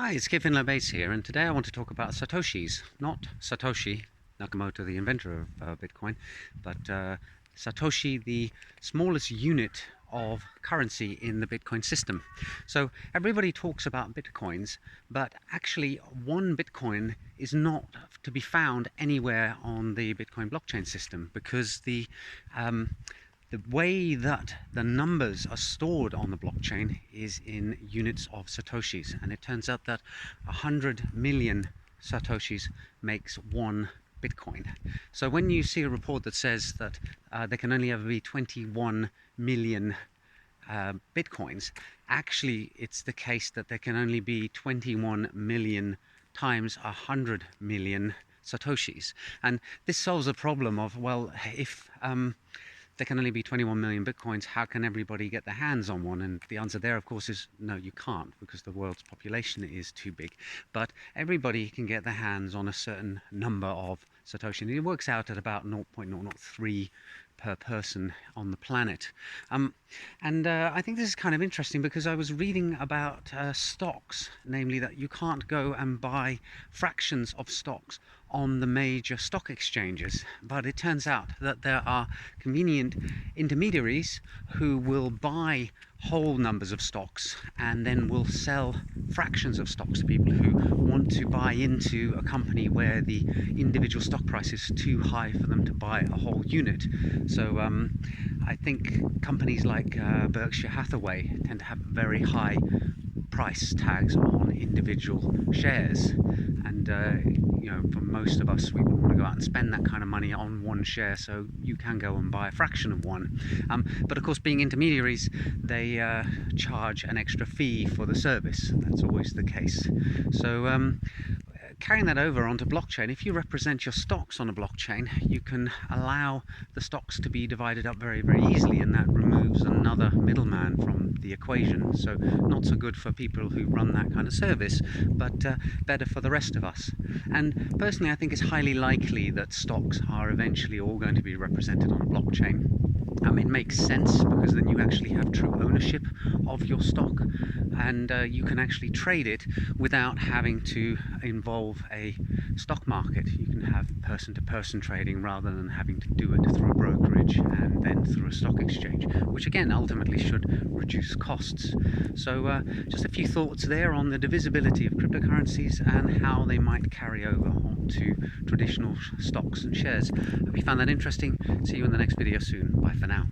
Hi, it's Kevin LaBase here, and today I want to talk about satoshis. Not Satoshi Nakamoto, the inventor of Bitcoin, but Satoshi, the smallest unit of currency in the Bitcoin system. So everybody talks about Bitcoins, but actually one Bitcoin is not to be found anywhere on the Bitcoin blockchain system, because the way that the numbers are stored on the blockchain is in units of satoshis, and it turns out that 100 million satoshis makes one Bitcoin. So when you see a report that says that there can only ever be 21 million Bitcoins, actually it's the case that there can only be 21 million times 100 million satoshis. And this solves a problem of, well, if there can only be 21 million Bitcoins, how can everybody get their hands on one? And the answer there, of course, is no, you can't, because the world's population is too big. But everybody can get their hands on a certain number of Satoshi, and it works out at about 0.003 per person on the planet. I think this is kind of interesting, because I was reading about stocks, namely that you can't go and buy fractions of stocks on the major stock exchanges, but it turns out that there are convenient intermediaries who will buy whole numbers of stocks and then will sell fractions of stocks to people who want to buy into a company where the individual stock price is too high for them to buy a whole unit. So I think companies like Berkshire Hathaway tend to have very high price tags on individual shares, and for most of us, we wouldn't want to go out and spend that kind of money on one share, so you can go and buy a fraction of one. But of course, being intermediaries, they charge an extra fee for the service. That's always the case. So carrying that over onto blockchain, if you represent your stocks on a blockchain, you can allow the stocks to be divided up very, very easily, and that removes another middleman from the equation. So not so good for people who run that kind of service, but better for the rest of us. And personally, I think it's highly likely that stocks are eventually all going to be represented on a blockchain. It makes sense, because then you actually have true ownership of your stock, and you can actually trade it without having to involve a stock market. You can have person-to-person trading rather than having to do it through a brokerage and then through a stock exchange, which again ultimately should reduce costs. So just a few thoughts there on the divisibility of cryptocurrencies and how they might carry over onto traditional stocks and shares. Hope you found that interesting. See you in the next video soon. Bye for now.